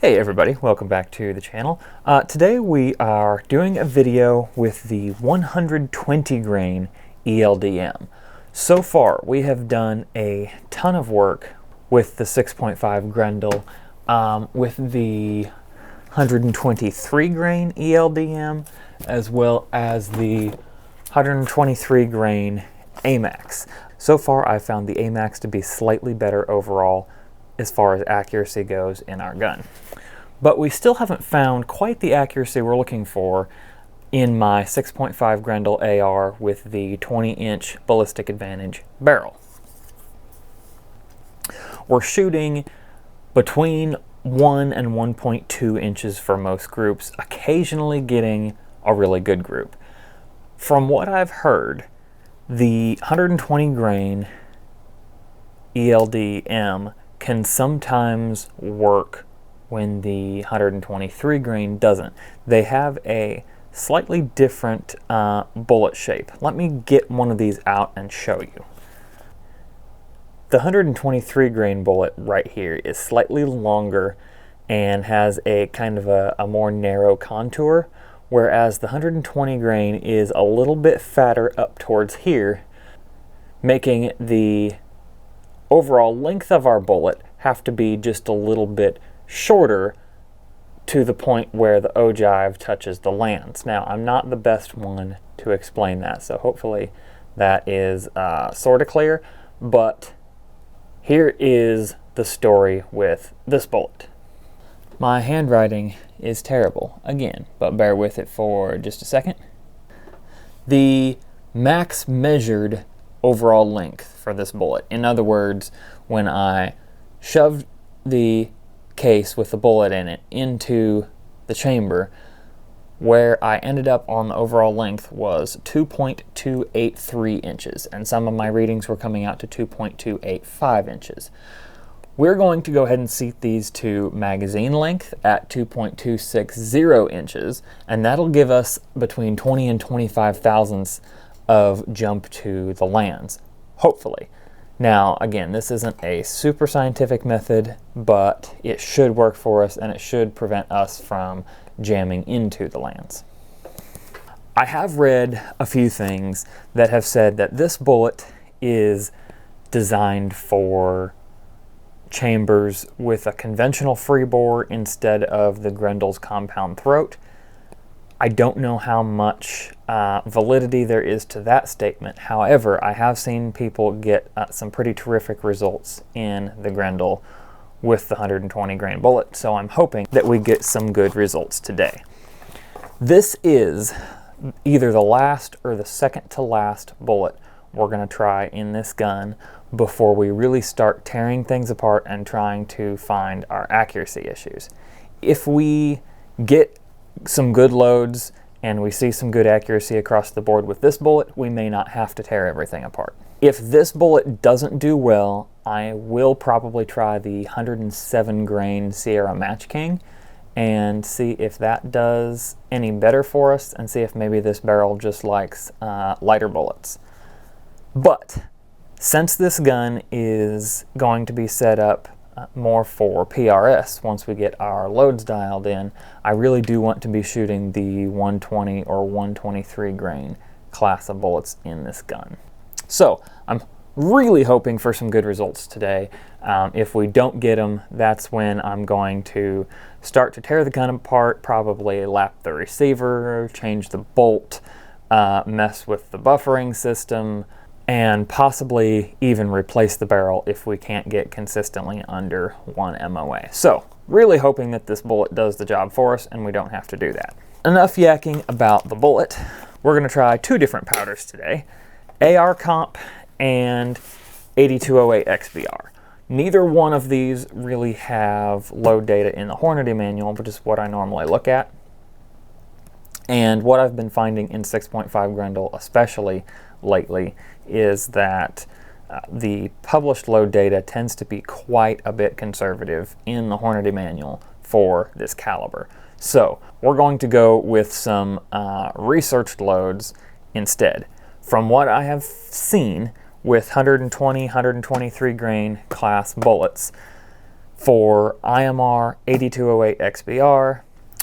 Hey everybody, welcome back to the channel. Today we are doing a video with the 120 grain ELD-M. So far we have done a ton of work with the 6.5 Grendel, with the 123 grain ELD-M, as well as the 123 grain A-max. So far I found the A-max to be slightly better overall as far as accuracy goes in our gun. But we still haven't found quite the accuracy we're looking for in my 6.5 Grendel AR with the 20-inch ballistic advantage barrel. We're shooting between 1 and 1.2 inches for most groups, occasionally getting a really good group. From what I've heard, the 120 grain ELD-M can sometimes work when the 123 grain doesn't. They have a slightly different bullet shape. Let me get one of these out and show you. The 123 grain bullet right here is slightly longer and has a kind of a more narrow contour, whereas the 120 grain is a little bit fatter up towards here, making the overall length of our bullet have to be just a little bit shorter to the point where the ojive touches the lands. Now, I'm not the best one to explain that, so hopefully that is sort of clear, but here is the story with this bullet. My handwriting is terrible, again, but bear with it for just a second. The max measured overall length for this bullet, in other words, when I shoved the case with the bullet in it into the chamber, where I ended up on the overall length was 2.283 inches, and some of my readings were coming out to 2.285 inches. We're going to go ahead and seat these to magazine length at 2.260 inches, and that'll give us between 20 and 25 thousandths of jump to the lands, hopefully. Now, again, this isn't a super scientific method, but it should work for us and it should prevent us from jamming into the lands. I have read a few things that have said that this bullet is designed for chambers with a conventional free bore instead of the Grendel's compound throat. I don't know how much validity there is to that statement. However, I have seen people get some pretty terrific results in the Grendel with the 120 grain bullet, so I'm hoping that we get some good results today. This is either the last or the second to last bullet we're going to try in this gun before we really start tearing things apart and trying to find our accuracy issues. If we get some good loads and we see some good accuracy across the board with this bullet, we may not have to tear everything apart. If this bullet doesn't do well, I will probably try the 107 grain Sierra Match King and see if that does any better for us, and see if maybe this barrel just likes lighter bullets. But since this gun is going to be set up more for PRS once we get our loads dialed in, I really do want to be shooting the 120 or 123 grain class of bullets in this gun. So I'm really hoping for some good results today. If we don't get them, that's when I'm going to start to tear the gun apart, probably lap the receiver, change the bolt, mess with the buffering system, and possibly even replace the barrel if we can't get consistently under 1 MOA. So, really hoping that this bullet does the job for us and we don't have to do that. Enough yakking about the bullet. We're going to try two different powders today, AR Comp and 8208 XBR. Neither one of these really have load data in the Hornady manual, which is what I normally look at. And what I've been finding in 6.5 Grendel, especially lately, is that the published load data tends to be quite a bit conservative in the Hornady manual for this caliber. So we're going to go with some researched loads instead. From what I have seen with 120, 123 grain class bullets, For IMR 8208 XBR,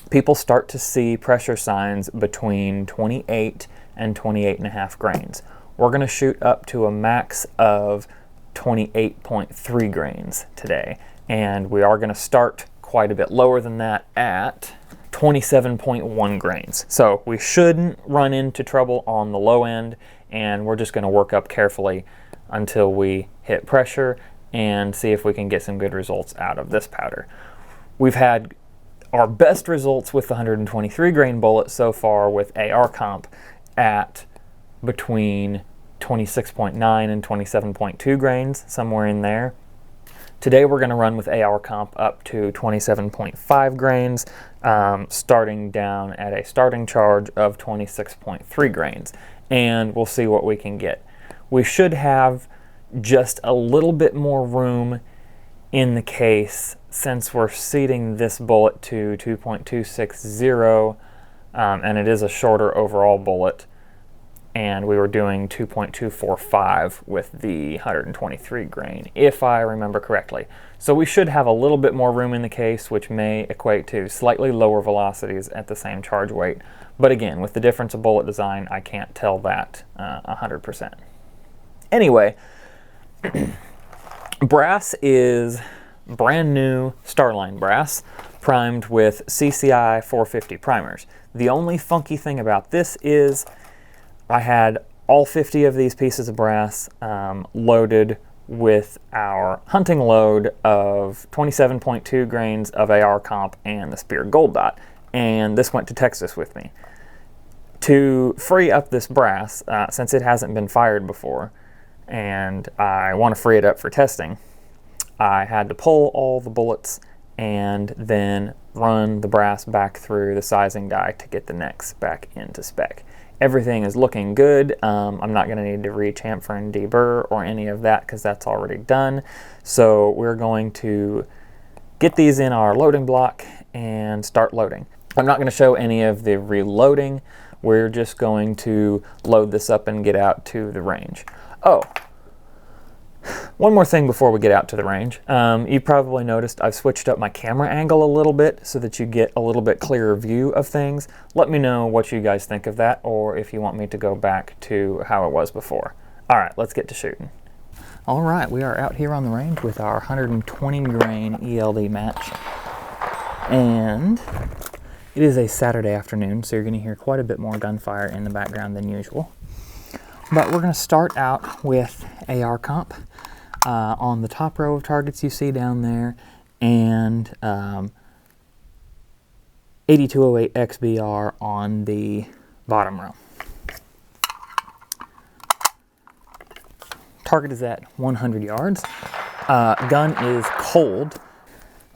people start to see pressure signs between 28 and 28.5 grains. We're going to shoot up to a max of 28.3 grains today, and we are going to start quite a bit lower than that at 27.1 grains. So we shouldn't run into trouble on the low end, and we're just going to work up carefully until we hit pressure and see if we can get some good results out of this powder. We've had our best results with the 123 grain bullet so far with AR comp at between 26.9 and 27.2 grains, somewhere in there. Today we're going to run with AR comp up to 27.5 grains, starting down at a starting charge of 26.3 grains, and we'll see what we can get. We should have just a little bit more room in the case since we're seating this bullet to 2.260, and it is a shorter overall bullet, and we were doing 2.245 with the 123 grain, if I remember correctly. So we should have a little bit more room in the case, which may equate to slightly lower velocities at the same charge weight. But again, with the difference of bullet design, I can't tell that 100%. Anyway, brass is brand new Starline brass, primed with CCI 450 primers. The only funky thing about this is I had all 50 of these pieces of brass loaded with our hunting load of 27.2 grains of AR comp and the Xbr Gold Dot, and this went to Texas with me. To free up this brass, since it hasn't been fired before, and I want to free it up for testing, I had to pull all the bullets and then run the brass back through the sizing die to get the necks back into spec. Everything is looking good. I'm not going to need to re-chamfer and deburr or any of that because that's already done. So we're going to get these in our loading block and start loading. I'm not going to show any of the reloading. We're just going to load this up and get out to the range. Oh, one more thing before we get out to the range. You probably noticed I've switched up my camera angle a little bit so that you get a little bit clearer view of things. Let me know what you guys think of that, or if you want me to go back to how it was before. All right, let's get to shooting. All right, we are out here on the range with our 120 grain ELD match. And it is a Saturday afternoon, so you're going to hear quite a bit more gunfire in the background than usual. But we're going to start out with AR comp on the top row of targets you see down there, and 8208 XBR on the bottom row. Target is at 100 yards. Gun is cold.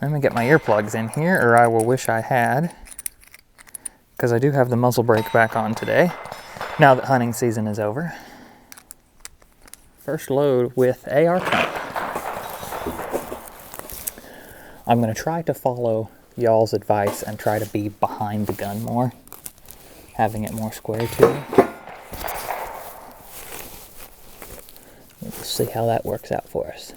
Let me get my earplugs in here, or I will wish I had, because I do have the muzzle brake back on today, now that hunting season is over. First load with AR comp. I'm going to try to follow y'all's advice and try to be behind the gun more, having it more square to me. We'll see how that works out for us.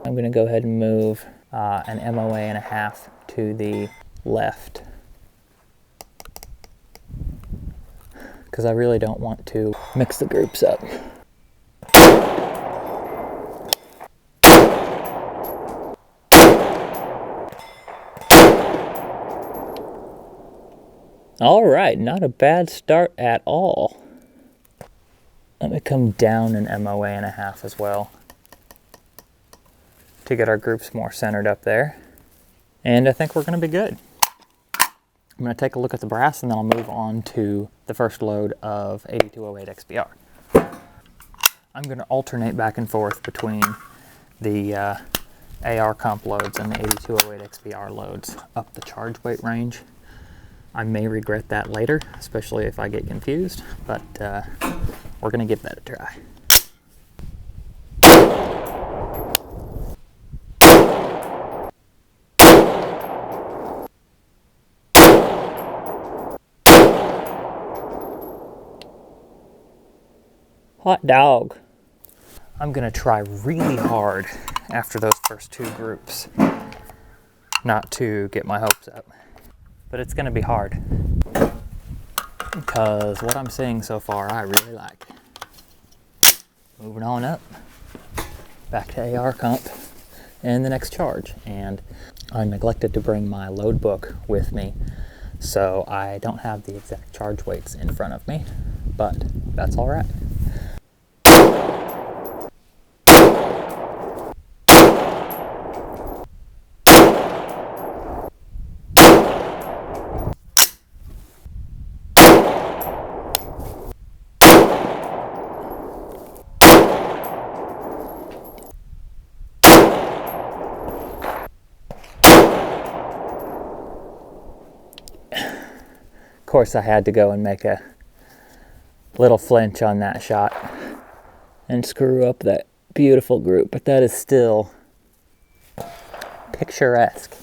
I'm going to go ahead and move an MOA and a half to the left, because I really don't want to mix the groups up. All right, not a bad start at all. Let me come down an MOA and a half as well to get our groups more centered up there. And I think we're going to be good. I'm going to take a look at the brass, and then I'll move on to the first load of 8208 XBR. I'm going to alternate back and forth between the AR comp loads and the 8208 XBR loads up the charge weight range. I may regret that later, especially if I get confused, but we're going to give that a try. Hot dog. I'm gonna try really hard after those first two groups not to get my hopes up, but it's gonna be hard because what I'm seeing so far I really like. Moving on up, back to AR comp and the next charge, and I neglected to bring my load book with me, so I don't have the exact charge weights in front of me, but that's all right. Of course, I had to go and make a little flinch on that shot and screw up that beautiful group, but that is still picturesque.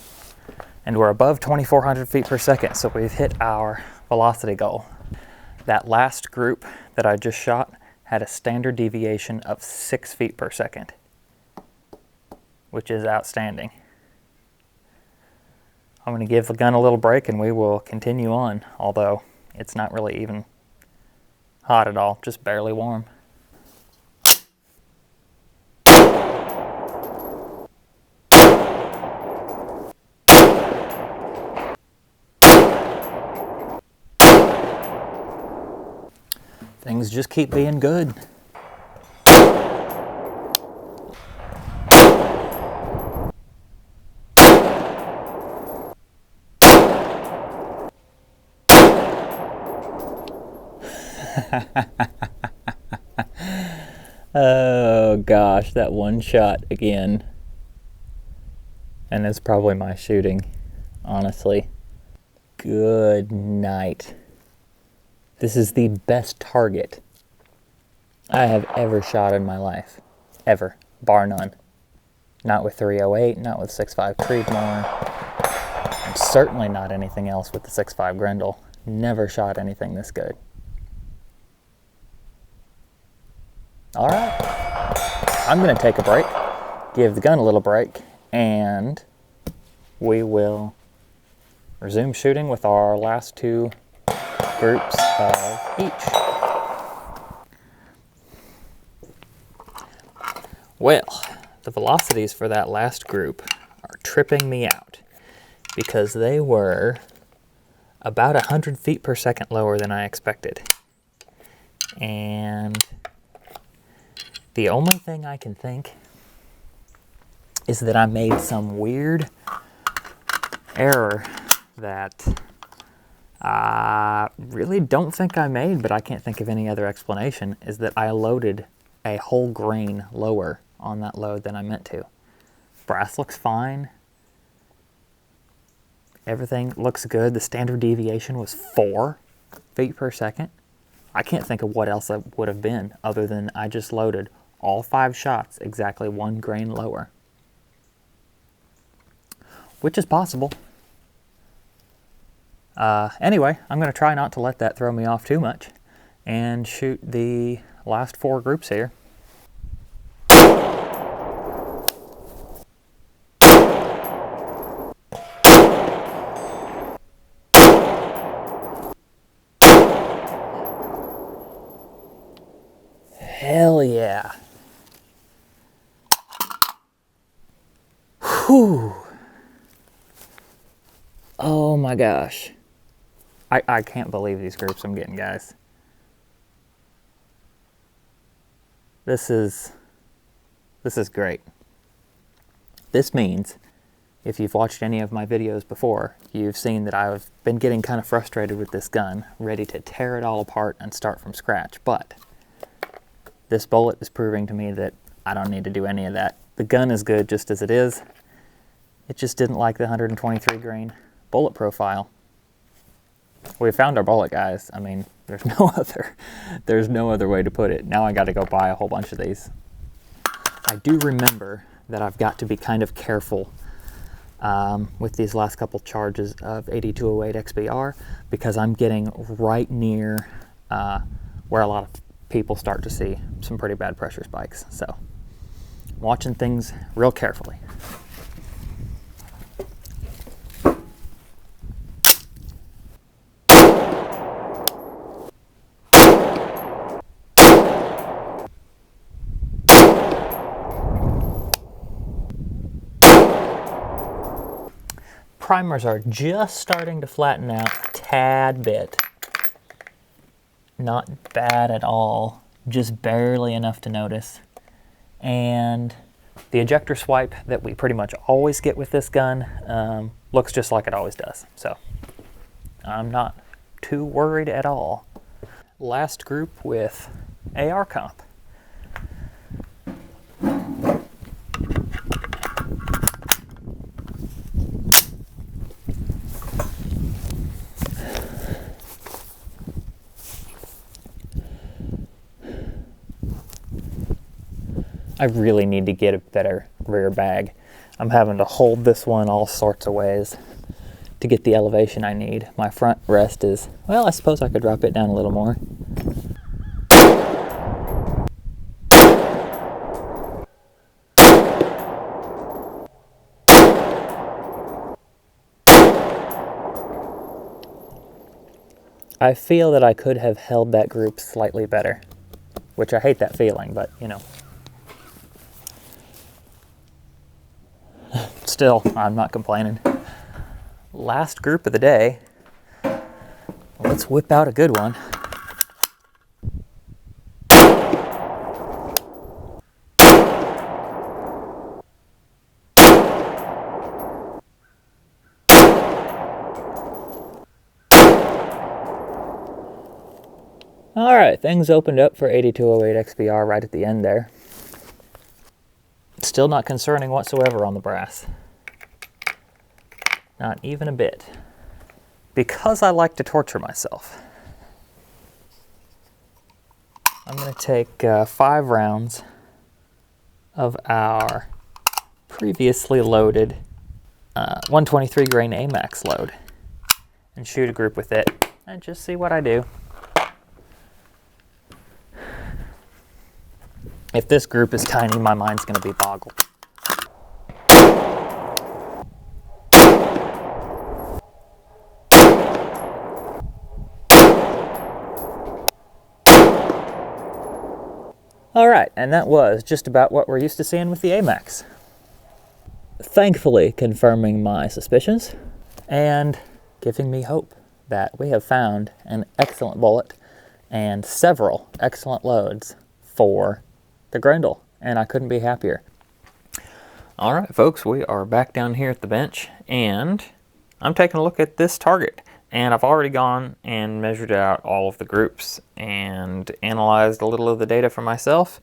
And we're above 2,400 feet per second, so we've hit our velocity goal. That last group that I just shot had a standard deviation of 6 feet per second, which is outstanding. I'm going to give the gun a little break and we will continue on, although it's not really even hot at all, just barely warm. Things just keep being good. Oh gosh, that one shot again. And it's probably my shooting, honestly. Good night. This is the best target I have ever shot in my life. Ever. Bar none. Not with 308, not with 6.5 Creedmoor, and certainly not anything else with the 6.5 Grendel. Never shot anything this good. All right, I'm gonna take a break, give the gun a little break, and we will resume shooting with our last two groups of each. Well, the velocities for that last group are tripping me out because they were about 100 feet per second lower than I expected. And the only thing I can think is that I made some weird error that I really don't think I made, but I can't think of any other explanation, is that I loaded a whole grain lower on that load than I meant to. Brass looks fine. Everything looks good. The standard deviation was 4 feet per second. I can't think of what else it would have been other than I just loaded all 5 shots exactly 1 grain lower, which is possible. Anyway, I'm going to try not to let that throw me off too much and shoot the last 4 groups here. Hell yeah. Whew. Oh my gosh. I can't believe these groups I'm getting, guys. This is great. This means, if you've watched any of my videos before, you've seen that I've been getting kind of frustrated with this gun, ready to tear it all apart and start from scratch, but this bullet is proving to me that I don't need to do any of that. The gun is good just as it is. It just didn't like the 123 grain bullet profile. We found our bullet, guys. I mean, there's no other way to put it. Now I got to go buy a whole bunch of these. I do remember that I've got to be kind of careful with these last couple charges of 8208 XBR because I'm getting right near where a lot of people start to see some pretty bad pressure spikes. So I'm watching things real carefully. Primers are just starting to flatten out a tad bit. Not bad at all, just barely enough to notice. And the ejector swipe that we pretty much always get with this gun looks just like it always does. So I'm not too worried at all. Last group with AR comp. I really need to get a better rear bag. I'm having to hold this one all sorts of ways to get the elevation I need. My front rest is, well, I suppose I could drop it down a little more. I feel that I could have held that group slightly better, which I hate that feeling, but you know. Still, I'm not complaining. Last group of the day. Let's whip out a good one. All right, things opened up for 8208 XBR right at the end there. Still not concerning whatsoever on the brass. Not even a bit. Because I like to torture myself, I'm going to take 5 rounds of our previously loaded 123 grain A-max load and shoot a group with it and just see what I do. If this group is tiny, my mind's going to be boggled. All right, and that was just about what we're used to seeing with the A-max. Thankfully confirming my suspicions and giving me hope that we have found an excellent bullet and several excellent loads for the Grendel, and I couldn't be happier. All right, folks, we are back down here at the bench, and I'm taking a look at this target. And I've already gone and measured out all of the groups and analyzed a little of the data for myself.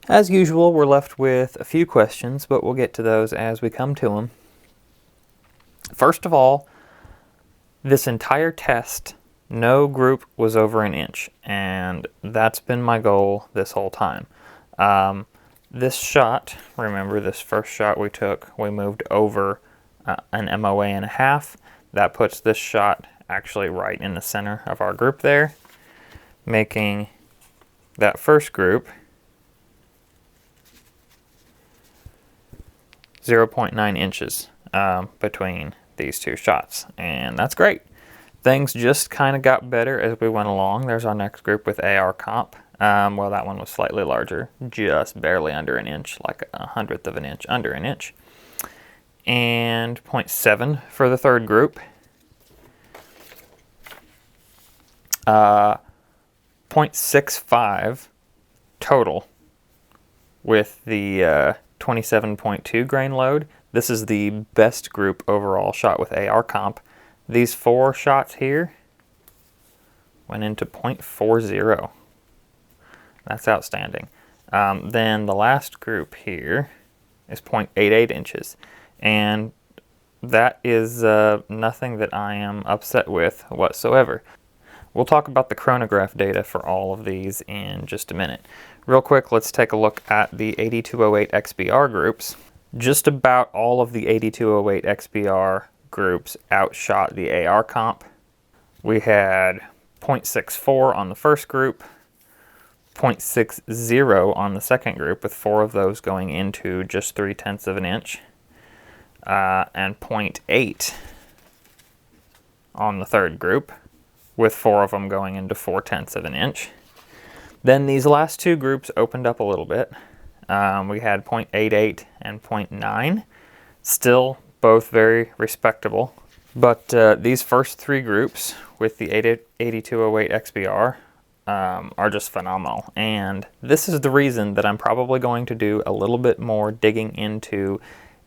As usual, we're left with a few questions, but we'll get to those as we come to them. First of all, this entire test, no group was over an inch, and that's been my goal this whole time. This shot, remember this first shot we took, we moved over an MOA and a half. That puts this shot actually right in the center of our group there, making that first group 0.9 inches between these two shots, and that's great. Things just kind of got better as we went along. There's our next group with AR comp. Well, that one was slightly larger, just barely under an inch, like 1/100th of an inch, under an inch. And 0.7 for the third group. 0.65 total with the 27.2 grain load. This is the best group overall shot with AR comp. These 4 shots here went into 0.40. That's outstanding. Then the last group here is 0.88 inches. And that is nothing that I am upset with whatsoever. We'll talk about the Coronagraph data for all of these in just a minute. Real quick, let's take a look at the 8208 XBR groups. Just about all of the 8208 XBR groups outshot the AR comp. We had 0.64 on the first group, .60 on the second group, with 4 of those going into just 3/10 of an inch, and .8 on the third group, with 4 of them going into 4/10 of an inch. Then these last two groups opened up a little bit. We had .88 and .9, still both very respectable. But these first 3 groups with the 8208 XBR are just phenomenal. And this is the reason that I'm probably going to do a little bit more digging into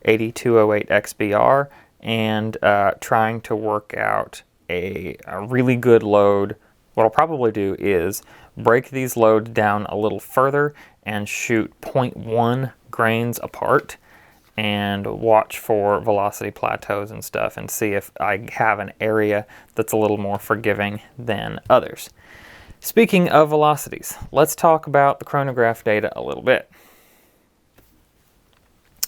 8208 XBR and trying to work out a really good load. What I'll probably do is break these loads down a little further and shoot 0.1 grains apart and watch for velocity plateaus and stuff and see if I have an area that's a little more forgiving than others. Speaking of velocities, let's talk about the chronograph data a little bit.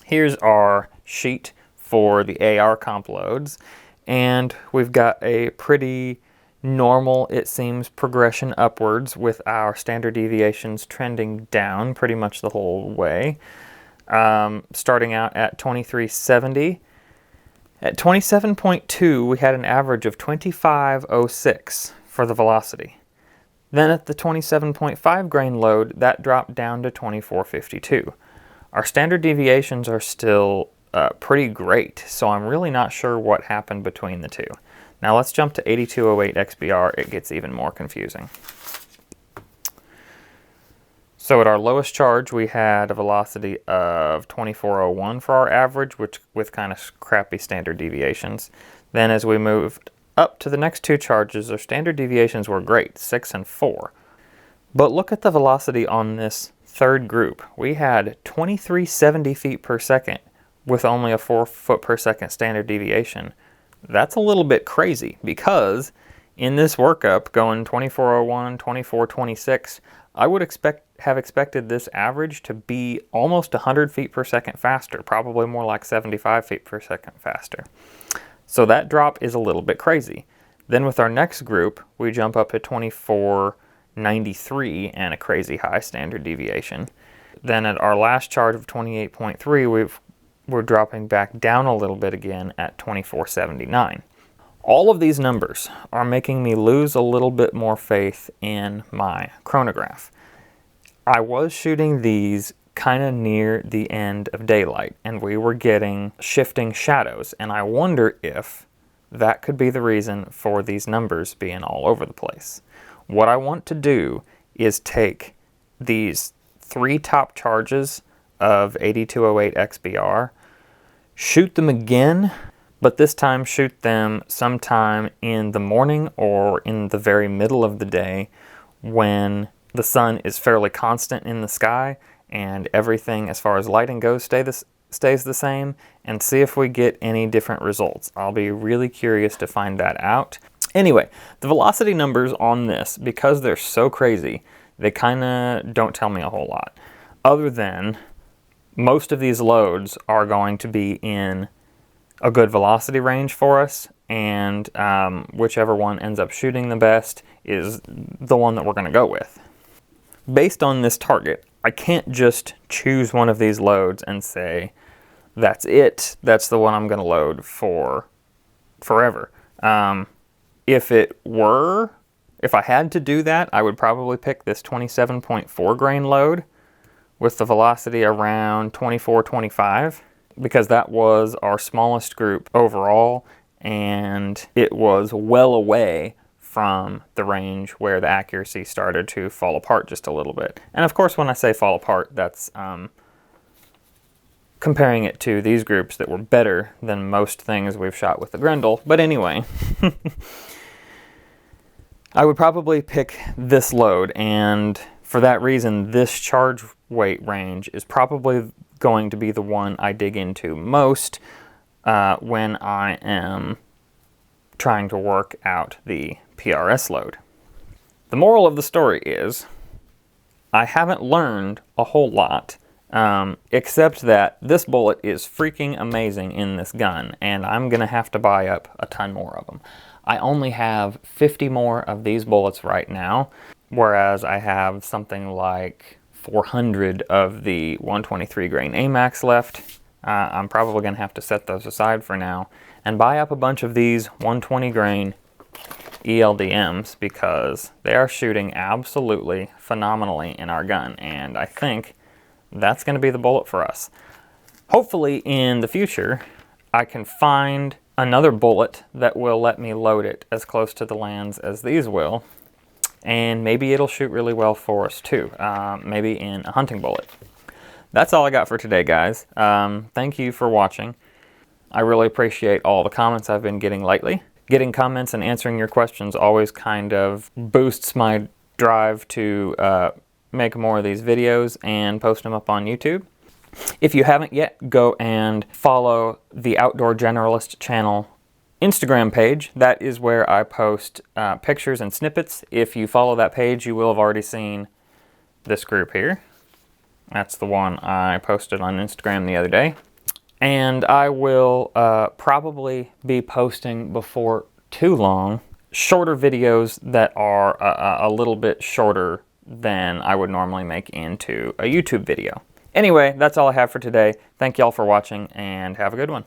Here's our sheet for the AR comp loads, and we've got a pretty normal, it seems, progression upwards with our standard deviations trending down pretty much the whole way. Starting out at 2370. At 27.2, we had an average of 2506 for the velocity. Then at the 27.5 grain load, that dropped down to 2452. Our standard deviations are still pretty great, so I'm really not sure what happened between the two. Now let's jump to 8208 XBR. It gets even more confusing. So at our lowest charge, we had a velocity of 2401 for our average, which with kind of crappy standard deviations. Then as we moved up to the next 2 charges, our standard deviations were great, 6 and 4. But look at the velocity on this third group. We had 2370 feet per second with only a 4 foot per second standard deviation. That's a little bit crazy, because in this workup going 2401, 2426, I would have expected this average to be almost 100 feet per second faster, probably more like 75 feet per second faster. So that drop is a little bit crazy. Then with our next group, we jump up to 2493 and a crazy high standard deviation. Then at our last chart of 28.3, we're dropping back down a little bit again at 2479. All of these numbers are making me lose a little bit more faith in my chronograph. I was shooting these kind of near the end of daylight, and we were getting shifting shadows, and I wonder if that could be the reason for these numbers being all over the place. What I want to do is take these 3 top charges of 8208 XBR, shoot them again, but this time shoot them sometime in the morning or in the very middle of the day when the sun is fairly constant in the sky and everything as far as lighting goes stays the same, and see if we get any different results. I'll be really curious to find that out. Anyway, the velocity numbers on this, because they're so crazy, they kind of don't tell me a whole lot, other than most of these loads are going to be in a good velocity range for us, and whichever one ends up shooting the best is the one that we're going to go with. Based on this target, I can't just choose one of these loads and say, that's it, that's the one I'm going to load for forever. If I had to do that, I would probably pick this 27.4 grain load with the velocity around 2425, because that was our smallest group overall, and it was well away from the range where the accuracy started to fall apart just a little bit. And of course, when I say fall apart, that's comparing it to these groups that were better than most things we've shot with the Grendel. But anyway, I would probably pick this load, and for that reason, this charge weight range is probably going to be the one I dig into most when I am trying to work out the PRS load. The moral of the story is I haven't learned a whole lot, except that this bullet is freaking amazing in this gun, and I'm going to have to buy up a ton more of them. I only have 50 more of these bullets right now. whereas I have something like 400 of the 123 grain A-max left. I'm probably going to have to set those aside for now and buy up a bunch of these 120 grain ELD-Ms because they are shooting absolutely phenomenally in our gun, and I think that's going to be the bullet for us. Hopefully in the future I can find another bullet that will let me load it as close to the lands as these will, and maybe it'll shoot really well for us too, maybe in a hunting bullet. That's all I got for today, guys. Thank you for watching. I really appreciate all the comments I've been getting lately. Getting comments and answering your questions always kind of boosts my drive to make more of these videos and post them up on YouTube. If you haven't yet, go and follow the Outdoor Generalist channel Instagram page. That is where I post pictures and snippets. If you follow that page, you will have already seen this group here. That's the one I posted on Instagram the other day. And I will probably be posting before too long shorter videos that are a little bit shorter than I would normally make into a YouTube video. Anyway, that's all I have for today. Thank y'all for watching and have a good one.